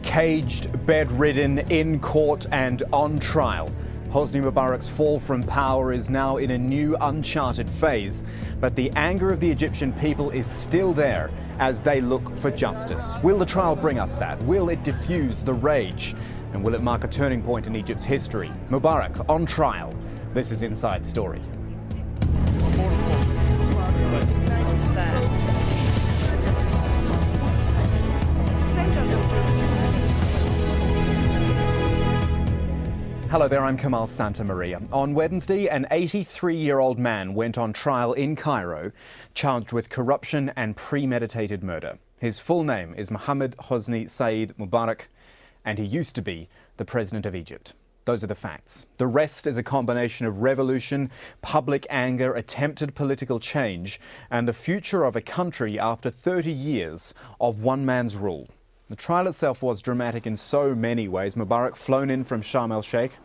Caged, bedridden, in court and on trial. Hosni Mubarak's fall from power is now in a new uncharted phase, but the anger of the Egyptian people is still there as they look for justice. Will the trial bring us that? Will it diffuse the rage? And will it mark a turning point in Egypt's history? Mubarak on trial. This is Inside Story. Hello there, I'm Kamal Santamaria. On Wednesday, an 83-year-old man went on trial in Cairo, charged with corruption and premeditated murder. His full name is Mohammed Hosni Saeed Mubarak, and he used to be the president of Egypt. Those are the facts. The rest is a combination of revolution, public anger, attempted political change, and the future of a country after 30 years of one man's rule. The trial itself was dramatic in so many ways. Mubarak flown in from Sharm el-Sheikh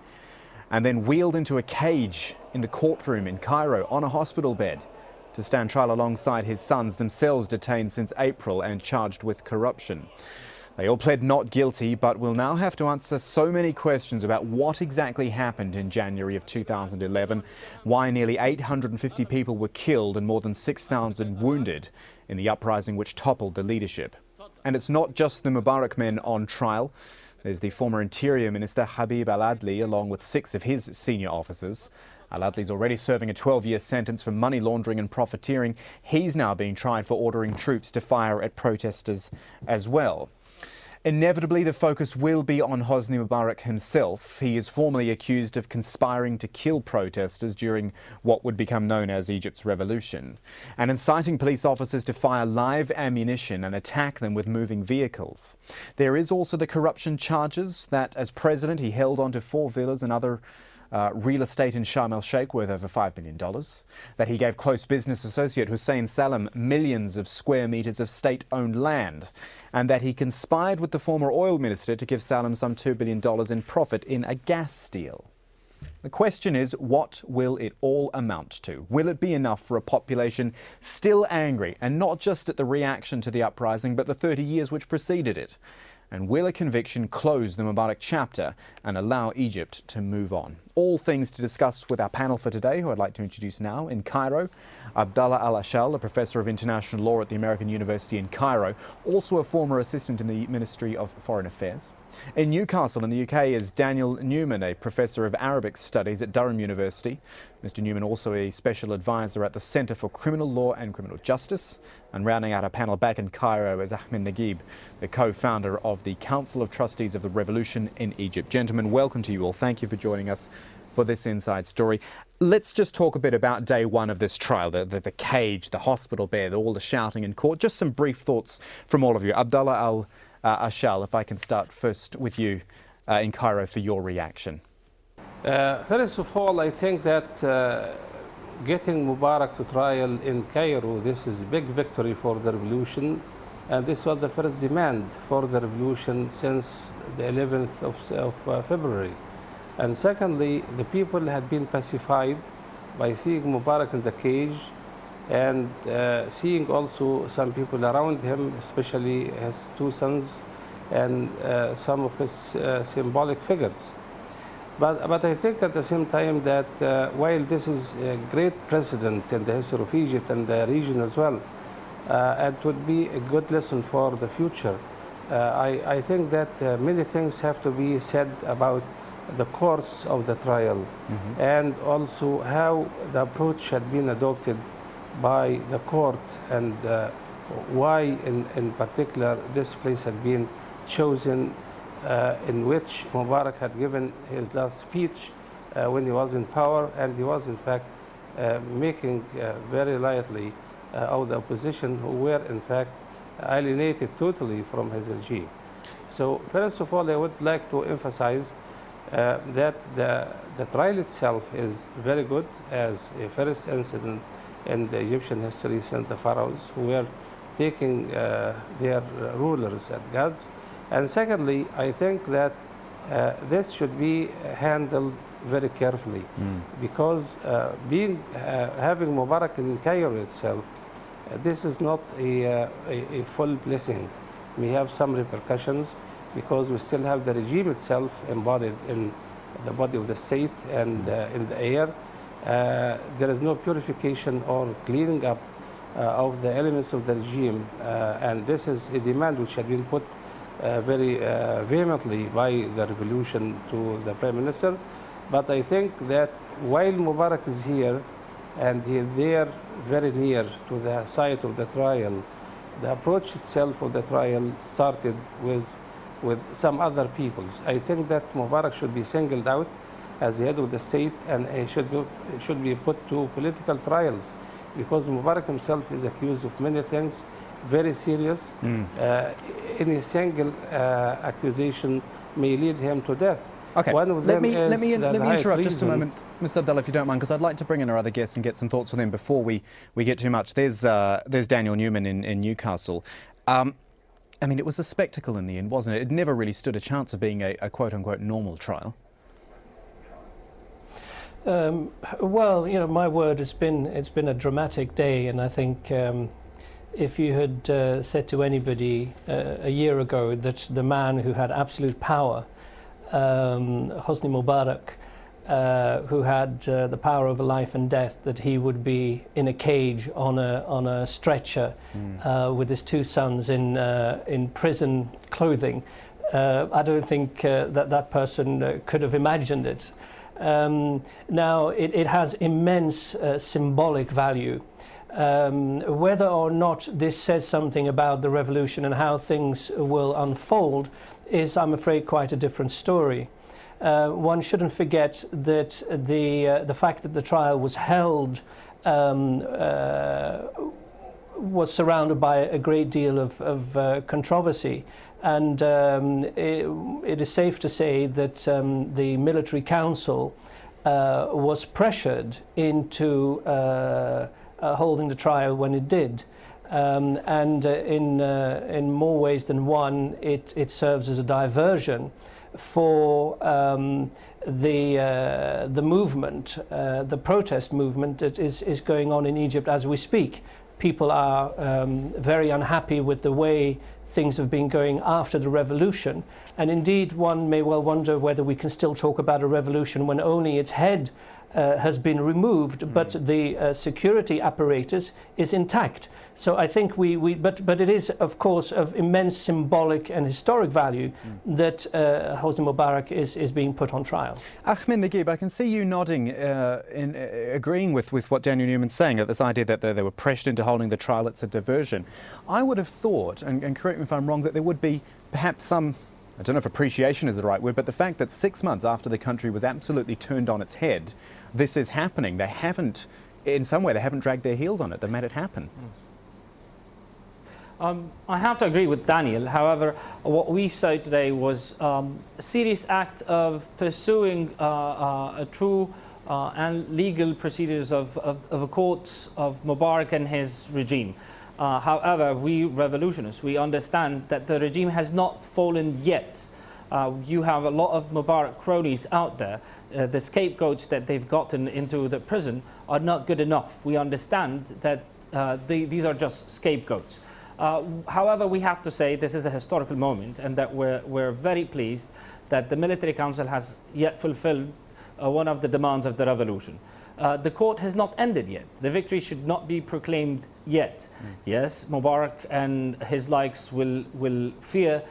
and then wheeled into a cage in the courtroom in Cairo on a hospital bed to stand trial alongside his sons, themselves detained since April and charged with corruption. They all pled not guilty, but will now have to answer so many questions about what exactly happened in January of 2011, why nearly 850 people were killed and more than 6,000 wounded in the uprising which toppled the leadership. And it's not just the Mubarak men on trial. There's the former Interior Minister Habib al-Adly, along with 6 of his senior officers. Al-Adly's already serving a 12-year sentence for money laundering and profiteering. He's now being tried for ordering troops to fire at protesters as well. Inevitably, the focus will be on Hosni Mubarak himself. He is formally accused of conspiring to kill protesters during what would become known as Egypt's revolution, and inciting police officers to fire live ammunition and attack them with moving vehicles. There is also the corruption charges that, as president, he held onto 4 villas and other real estate in Sharm el-Sheikh worth over $5 million, that he gave close business associate Hussein Salem millions of square metres of state-owned land, and that he conspired with the former oil minister to give Salem some $2 billion in profit in a gas deal. The question is, what will it all amount to? Will it be enough for a population still angry, and not just at the reaction to the uprising, but the 30 years which preceded it? And will a conviction close the Mubarak chapter and allow Egypt to move on? All things to discuss with our panel for today, who I'd like to introduce now. In Cairo, Abdallah Al-Ashal, a professor of international law at the American University in Cairo, also a former assistant in the Ministry of Foreign Affairs. In Newcastle in the UK is Daniel Newman, a professor of Arabic Studies at Durham University. Mr. Newman also a special advisor at the Centre for Criminal Law and Criminal Justice. And rounding out our panel back in Cairo is Ahmed Naguib, the co-founder of the Council of Trustees of the Revolution in Egypt. Gentlemen, welcome to you all. Thank you for joining us for this Inside Story. Let's just talk a bit about day one of this trial, the cage, the hospital bed, all the shouting in court. Just some brief thoughts from all of you. Abdallah Al-Ashal, if I can start first with you in Cairo for your reaction. First of all, I think that getting Mubarak to trial in Cairo, this is a big victory for the revolution, and this was the first demand for the revolution since the 11th of February. And secondly, the people had been pacified by seeing Mubarak in the cage and seeing also some people around him, especially his 2 sons and some of his symbolic figures. But I think at the same time that while this is a great precedent in the history of Egypt and the region as well, it would be a good lesson for the future. I think that many things have to be said about the course of the trial, and also how the approach had been adopted by the court, and why in particular this place had been chosen, in which Mubarak had given his last speech when he was in power, and he was in fact making very lightly of the opposition, who were in fact alienated totally from his regime. So first of all, I would like to emphasize that the trial itself is very good as a first incident in the Egyptian history since the pharaohs, who were taking their rulers at guards. And secondly, I think that this should be handled very carefully, because having Mubarak in Cairo itself, this is not a full blessing. We have some repercussions, because we still have the regime itself embodied in the body of the state and in the air. There is no purification or cleaning up of the elements of the regime, and this is a demand which had been put very vehemently by the revolution to the Prime Minister. But I think that while Mubarak is here and he is there very near to the site of the trial, the approach itself of the trial started with some other peoples. I think that Mubarak should be singled out as the head of the state, and he should be put to political trials, because Mubarak himself is accused of many things, very serious. Any single accusation may lead him to death. Okay, One of let them me is interrupt just a treason. moment, Mr. Abdullah, if you don't mind, because I'd like to bring in our other guests and get some thoughts from them before we get too much. There's Daniel Newman in Newcastle. I mean, it was a spectacle in the end, wasn't it? It never really stood a chance of being a quote-unquote normal trial. Well, you know, my word, it's been a dramatic day, and I think if you had said to anybody a year ago that the man who had absolute power, Hosni Mubarak, who had the power over life and death, that he would be in a cage on a stretcher with his two sons in prison clothing, I don't think that person could have imagined it. Now, it has immense symbolic value. Whether or not this says something about the revolution and how things will unfold is, I'm afraid, quite a different story. One shouldn't forget that the fact that the trial was held was surrounded by a great deal of controversy. And it is safe to say that the military council was pressured into holding the trial when it did. And in more ways than one, it serves as a diversion for the movement, the protest movement that is going on in Egypt as we speak. People are very unhappy with the way things have been going after the revolution, and indeed one may well wonder whether we can still talk about a revolution when only its head has been removed, but the security apparatus is intact. So I think but it is, of course, of immense symbolic and historic value that Hosni Mubarak is being put on trial. Ahmed Naguib, I can see you nodding in agreeing with what Daniel Newman's saying, that this idea that they were pressured into holding the trial, it's a diversion. I would have thought, and correct me if I'm wrong, that there would be perhaps some, I don't know if appreciation is the right word, but the fact that 6 months after the country was absolutely turned on its head, this is happening. They haven't, in some way, they haven't dragged their heels on it. They've made it happen. I have to agree with Daniel. However, what we saw today was a serious act of pursuing a true and legal procedures of a court of Mubarak and his regime. However, we revolutionists, we understand that the regime has not fallen yet. You have a lot of Mubarak cronies out there. The scapegoats that they've gotten into the prison are not good enough. We understand that these are just scapegoats. However, we have to say this is a historical moment, and that we're very pleased that the military council has yet fulfilled one of the demands of the revolution. The court has not ended yet. The victory should not be proclaimed yet. Yes, Mubarak and his likes will fear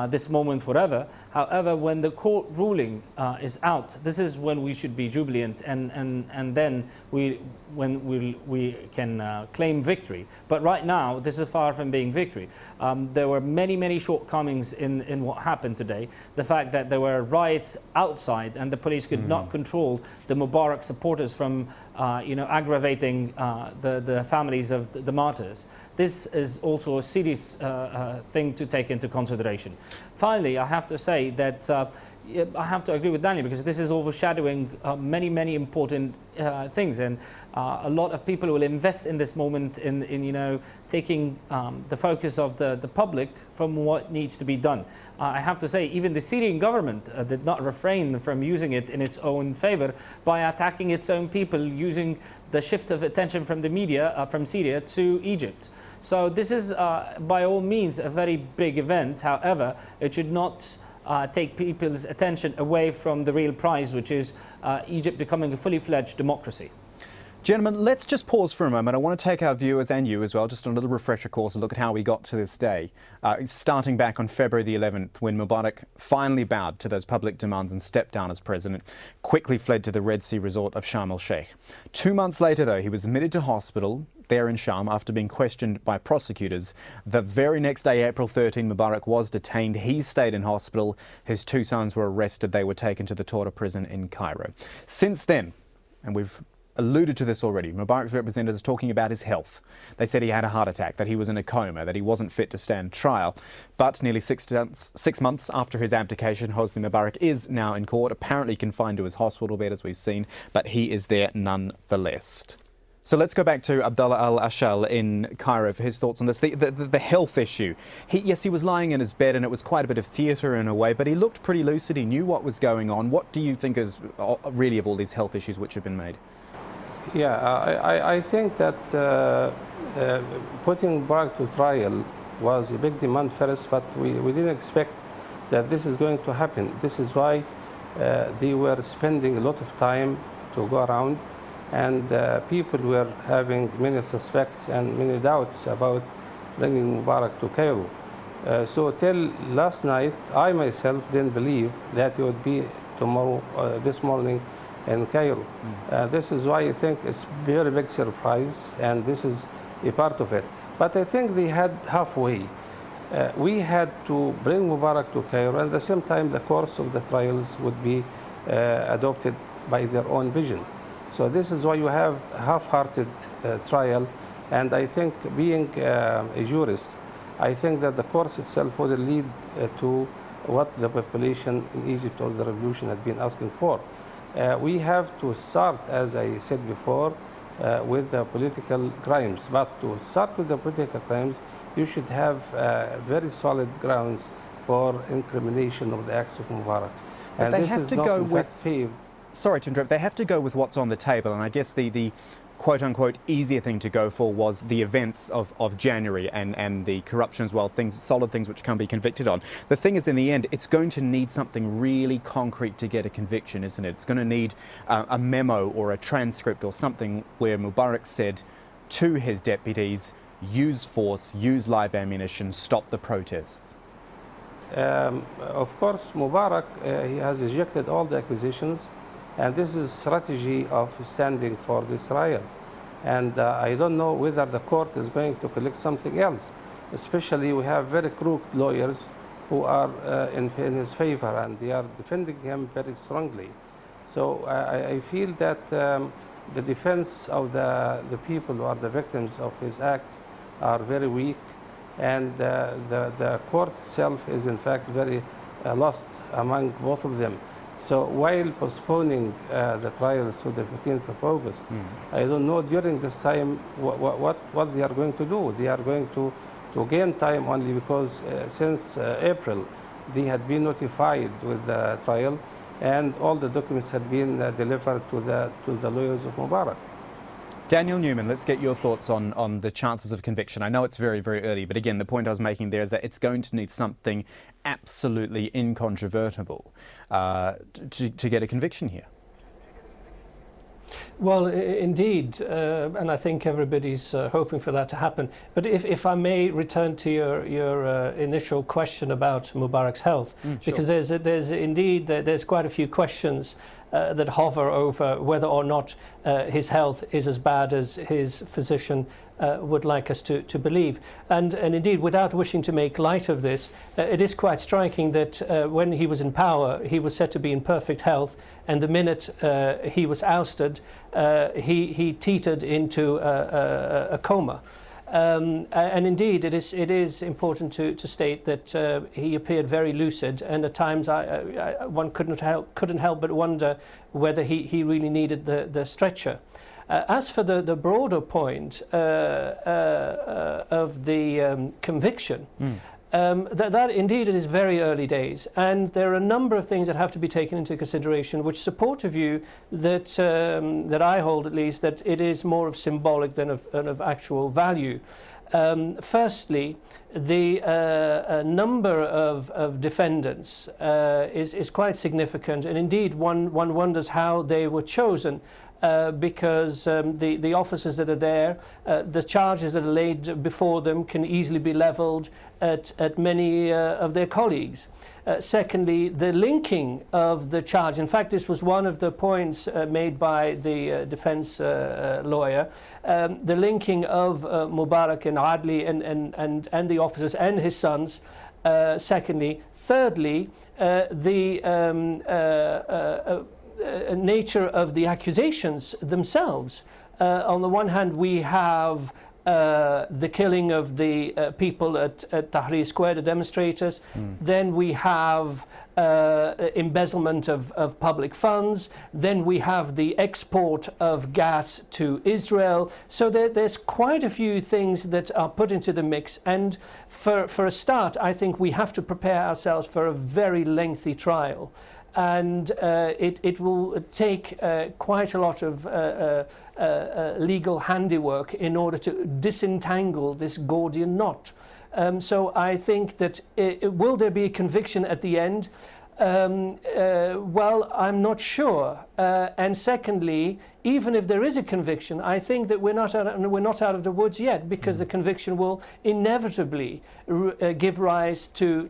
this moment forever. However, when the court ruling is out, this is when we should be jubilant, and then we can claim victory. But right now, this is far from being victory. There were many shortcomings in what happened today. The fact that there were riots outside and the police could not control the Mubarak supporters from aggravating the families of the martyrs. This is also a serious thing to take into consideration. Finally, I have to say that I have to agree with Daniel, because this is overshadowing many important things, and a lot of people will invest in this moment in taking the focus of the public from what needs to be done. I have to say, even the Syrian government did not refrain from using it in its own favor by attacking its own people, using the shift of attention from the media from Syria to Egypt. So this is by all means a very big event. However, it should not take people's attention away from the real prize, which is Egypt becoming a fully fledged democracy. Gentlemen, let's just pause for a moment. I want to take our viewers and you as well, just on a little refresher course, and look at how we got to this day. Starting back on February the 11th, when Mubarak finally bowed to those public demands and stepped down as president, quickly fled to the Red Sea resort of Sharm el-Sheikh. 2 months later, though, he was admitted to hospital there in Sharm after being questioned by prosecutors. The very next day, April 13, Mubarak was detained. He stayed in hospital. His 2 sons were arrested. They were taken to the Torah prison in Cairo. Since then, and we've alluded to this already, Mubarak's representatives talking about his health. They said he had a heart attack, that he was in a coma, that he wasn't fit to stand trial. But nearly 6 months after his abdication, Hosni Mubarak is now in court, apparently confined to his hospital bed, as we've seen, but he is there nonetheless. So let's go back to Abdullah Al-Ashal in Cairo for his thoughts on this. The health issue. Yes, he was lying in his bed and it was quite a bit of theatre in a way, but he looked pretty lucid. He knew what was going on. What do you think is really of all these health issues which have been made? Yeah, I think that putting Mubarak to trial was a big demand first, but we didn't expect that this is going to happen. This is why they were spending a lot of time to go around, and people were having many suspects and many doubts about bringing Mubarak to Cairo. So till last night, I myself didn't believe that it would be tomorrow, this morning, in Cairo. This is why I think it's a very big surprise, and this is a part of it. But I think they had halfway. We had to bring Mubarak to Cairo, and at the same time the course of the trials would be adopted by their own vision. So this is why you have half-hearted trial, and I think being a jurist, I think that the course itself would lead to what the population in Egypt or the revolution had been asking for. We have to start, as I said before, with the political crimes. But to start with the political crimes, you should have very solid grounds for incrimination of the acts of Mubarak. But and they this have is to not go in with. fact paved. Sorry to interrupt. They have to go with what's on the table, and I guess the quote-unquote easier thing to go for was the events of January and the corruption as well, solid things which can be convicted on. The thing is, in the end, it's going to need something really concrete to get a conviction, isn't it? It's going to need a memo or a transcript or something where Mubarak said to his deputies, use force, use live ammunition, stop the protests. Of course, Mubarak, he has rejected all the accusations, and this is strategy of standing for this trial. And I don't know whether the court is going to collect something else. Especially, we have very crooked lawyers who are in his favor, and they are defending him very strongly. So I feel that the defense of the people who are the victims of his acts are very weak, and the court itself is in fact very lost among both of them. So while postponing the trials to the 15th of August, I don't know during this time what they are going to do. They are going to gain time only because since April they had been notified with the trial, and all the documents had been delivered to the lawyers of Mubarak. Daniel Newman, let's get your thoughts on the chances of conviction. I know it's very, very early, but again, the point I was making there is that it's going to need something absolutely incontrovertible to get a conviction here. Well, indeed, and I think everybody's hoping for that to happen. But if I may return to your initial question about Mubarak's health, because there's quite a few questions that hover over whether or not his health is as bad as his physician would like us to believe. And indeed, without wishing to make light of this, it is quite striking that when he was in power, he was said to be in perfect health, and the minute he was ousted, he teetered into a coma. And indeed, it is important to state that he appeared very lucid, and at times one couldn't help but wonder whether he really needed the stretcher. As for the broader point of the conviction, that indeed it is very early days, and there are a number of things that have to be taken into consideration which support a view that that I hold, at least, that it is more of symbolic than of actual value. Firstly, the number of defendants is quite significant, and indeed one wonders how they were chosen. Because the officers that are there, the charges that are laid before them can easily be levelled at many of their colleagues. Secondly, the linking of the charge. In fact, this was one of the points made by the defence lawyer. The linking of Mubarak and Adli and the officers and his sons. Secondly. Thirdly, the nature of the accusations themselves. On the one hand, we have the killing of the people at Tahrir Square, the demonstrators. Then we have embezzlement of public funds. Then we have the export of gas to Israel. So there's quite a few things that are put into the mix. And for a start, I think we have to prepare ourselves for a very lengthy trial. And it will take quite a lot of legal handiwork in order to disentangle this Gordian knot. So I think that will there be a conviction at the end? Well, I'm not sure. And secondly, even if there is a conviction, I think that we're not out of the woods yet, because the conviction will inevitably give rise to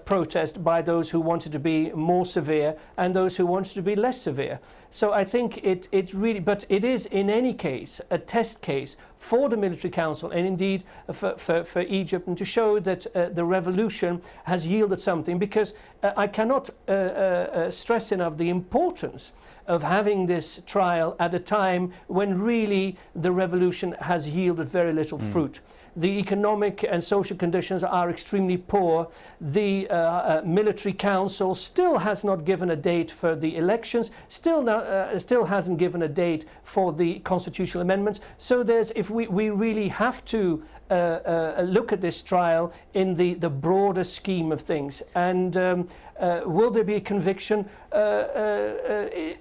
protest by those who wanted to be more severe and those who wanted to be less severe. So I think it really, but it is in any case a test case for the military council and indeed for Egypt, and to show that the revolution has yielded something, because I cannot stress enough the importance of having this trial at a time when really the revolution has yielded very little fruit. The economic and social conditions are extremely poor. The military council still has not given a date for the elections, still hasn't given a date for the constitutional amendments. So if we really have to look at this trial in the broader scheme of things. And will there be a conviction?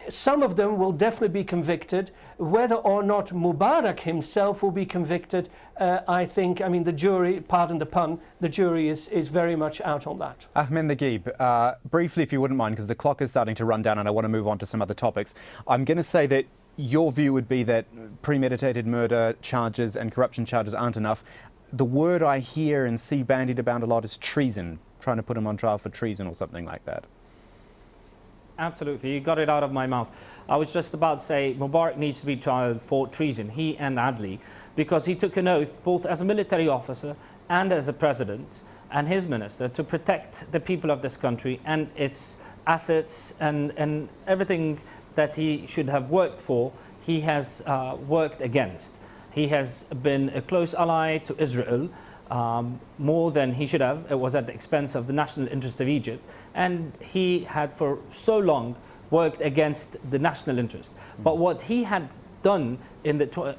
Some of them will definitely be convicted. Whether or not Mubarak himself will be convicted, I mean, the jury, pardon the pun, the jury is very much out on that. Ahmed Naguib, briefly, if you wouldn't mind, because the clock is starting to run down and I want to move on to some other topics. I'm going to say that your view would be that premeditated murder charges and corruption charges aren't enough. The word I hear and see bandied about a lot is treason, trying to put him on trial for treason or something like that. Absolutely, you got it out of my mouth. I was just about to say Mubarak needs to be tried for treason, he and Adli, because he took an oath both as a military officer and as a president and his minister to protect the people of this country and its assets and everything that he should have worked for, he has worked against. He has been a close ally to Israel, more than he should have. It was at the expense of the national interest of Egypt, and he had for so long worked against the national interest. But what he had done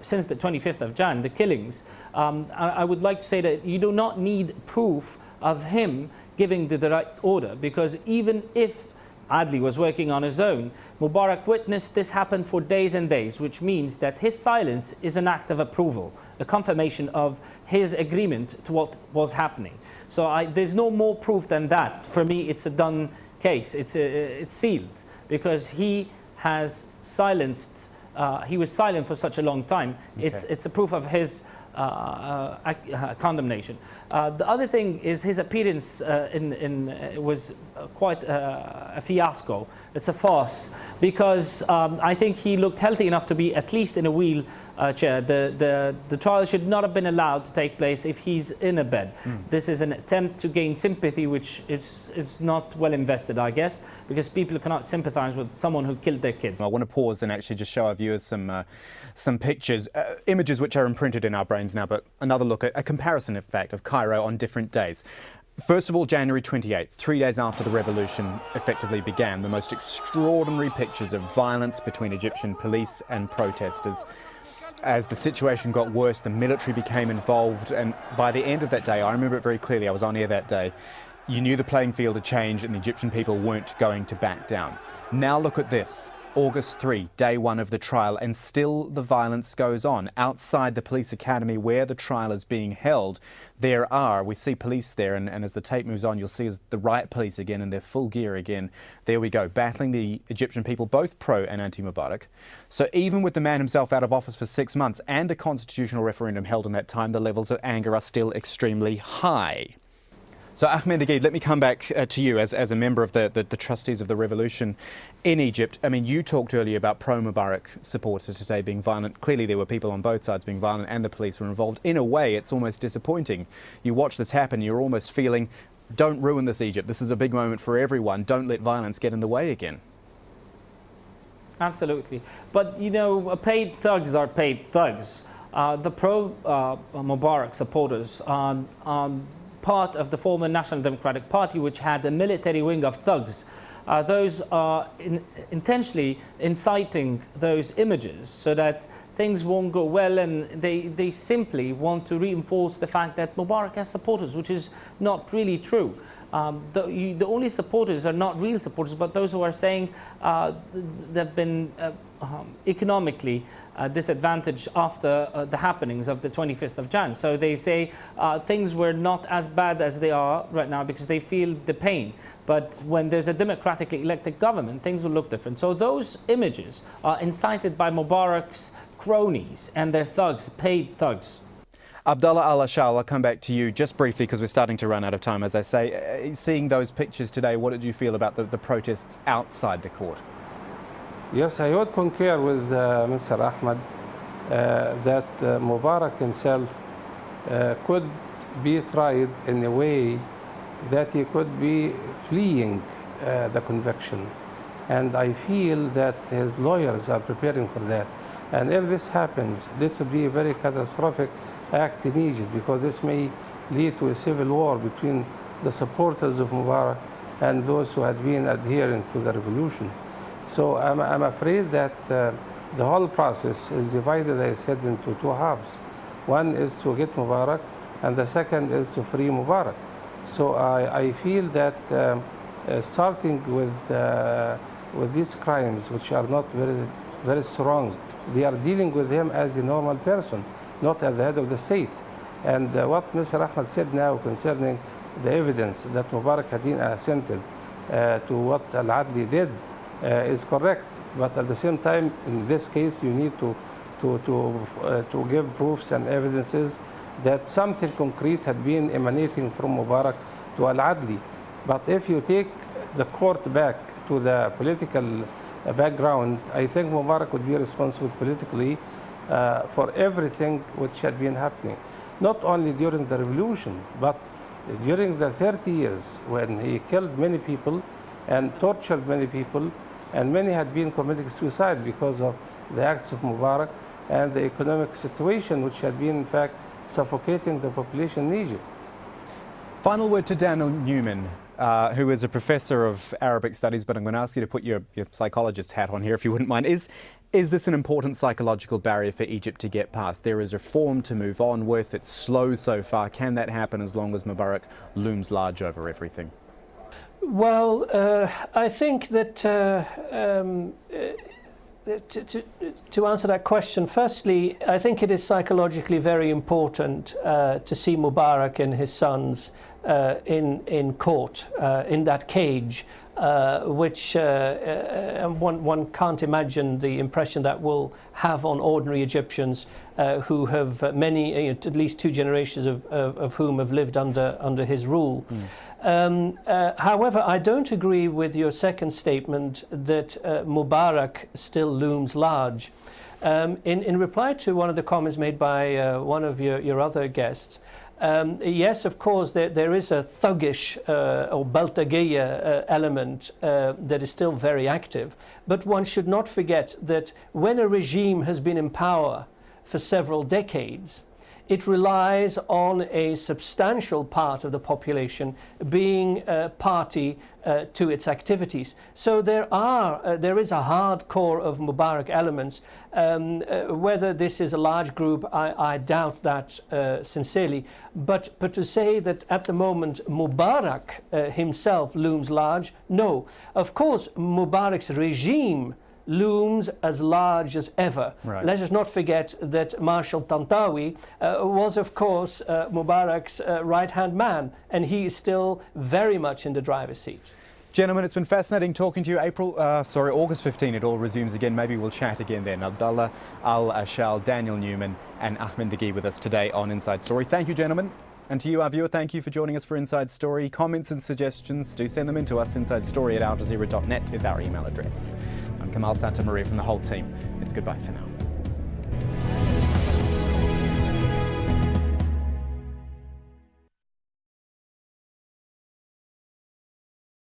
since the 25th of Jan, the killings, I would like to say that you do not need proof of him giving the direct order, because even if Adli was working on his own, Mubarak witnessed this happen for days and days, which means that his silence is an act of approval, a confirmation of his agreement to what was happening. So there's no more proof than that. For me, it's a done case. It's sealed, because he has silenced, he was silent for such a long time. Okay. It's a proof of his condemnation. The other thing is his appearance was quite a fiasco. It's a farce, because I think he looked healthy enough to be at least in a wheelchair. The trial should not have been allowed to take place if he's in a bed. This is an attempt to gain sympathy, which it's not well invested, I guess, because people cannot sympathize with someone who killed their kids. I want to pause and actually just show our viewers some pictures, images which are imprinted in our brains now, but another look at a comparison, in fact, of Cairo on different days. First of all, January 28th, 3 days after the revolution effectively began, the most extraordinary pictures of violence between Egyptian police and protesters. As the situation got worse, the military became involved, and by the end of that day, I remember it very clearly, I was on air that day, you knew the playing field had changed and the Egyptian people weren't going to back down. Now look at this. August 3, day one of the trial, and still the violence goes on. Outside the police academy where the trial is being held, we see police there, and as the tape moves on, you'll see as the riot police again in their full gear again. There we go, battling the Egyptian people, both pro and anti-Mubarak. So even with the man himself out of office for 6 months and a constitutional referendum held in that time, the levels of anger are still extremely high. So Ahmed Agib, let me come back to you as a member of the trustees of the revolution in Egypt. I mean, you talked earlier about pro-Mubarak supporters today being violent. Clearly there were people on both sides being violent and the police were involved. In a way, it's almost disappointing. You watch this happen, you're almost feeling, don't ruin this, Egypt. This is a big moment for everyone. Don't let violence get in the way again. Absolutely. But, you know, paid thugs are paid thugs. The pro-Mubarak supporters part of the former National Democratic Party, which had a military wing of thugs. Those are intentionally inciting those images so that things won't go well, and they simply want to reinforce the fact that Mubarak has supporters, which is not really true. The only supporters are not real supporters, but those who are saying they've been economically disadvantaged after the happenings of the 25th of Jan. So they say things were not as bad as they are right now because they feel the pain. But when there's a democratically elected government, things will look different. So those images are incited by Mubarak's cronies and their thugs, paid thugs. Abdullah Al-Ashal, I'll come back to you just briefly because we're starting to run out of time, as I say. Seeing those pictures today, what did you feel about the protests outside the court? Yes, I would concur with Mr. Ahmed that Mubarak himself could be tried in a way that he could be fleeing the conviction. And I feel that his lawyers are preparing for that. And if this happens, this would be a very catastrophic act in Egypt, because this may lead to a civil war between the supporters of Mubarak and those who had been adhering to the revolution. So I'm afraid that the whole process is divided, as I said, into two halves. One is to get Mubarak, and the second is to free Mubarak. So I feel that starting with these crimes, which are not very strong, they are dealing with him as a normal person, not at the head of the state. And what Mr. Ahmed said now concerning the evidence that Mubarak had been assented to what Al-Adli did is correct. But at the same time, in this case, you need to give proofs and evidences that something concrete had been emanating from Mubarak to Al-Adli. But if you take the court back to the political background, I think Mubarak would be responsible politically for everything which had been happening, not only during the revolution, but during the 30 years when he killed many people and tortured many people, and many had been committing suicide because of the acts of Mubarak and the economic situation which had been, in fact, suffocating the population in Egypt. Final word to Daniel Newman, who is a professor of Arabic studies, but I'm going to ask you to put your psychologist hat on here if you wouldn't mind. Is this an important psychological barrier for Egypt to get past? There is reform to move on with. It's slow so far. Can that happen as long as Mubarak looms large over everything? Well, I think that to answer that question, firstly, I think it is psychologically very important to see Mubarak and his sons in court, in that cage, which one can't imagine the impression that will have on ordinary Egyptians who have many, at least two generations of whom have lived under his rule. However, I don't agree with your second statement that Mubarak still looms large. In reply to one of the comments made by one of your other guests, yes, of course, there is a thuggish or Baltagiya element that is still very active. But one should not forget that when a regime has been in power for several decades, it relies on a substantial part of the population being party to its activities. So there is a hard core of Mubarak elements. Whether this is a large group, I doubt that sincerely. But to say that at the moment Mubarak himself looms large, no. Of course, Mubarak's regime looms as large as ever. Right. Let us not forget that Marshal Tantawi was, of course, Mubarak's right-hand man, and he is still very much in the driver's seat. Gentlemen, it's been fascinating talking to you. August 15, it all resumes again. Maybe we'll chat again then. Abdullah Al-Ashal, Daniel Newman and Ahmed Daghi with us today on Inside Story. Thank you, gentlemen. And to you, our viewer, thank you for joining us for Inside Story. Comments and suggestions, do send them in to us. InsideStory@aljazeera.net is our email address. I'm Kamal Santamaria from the whole team. It's goodbye for now.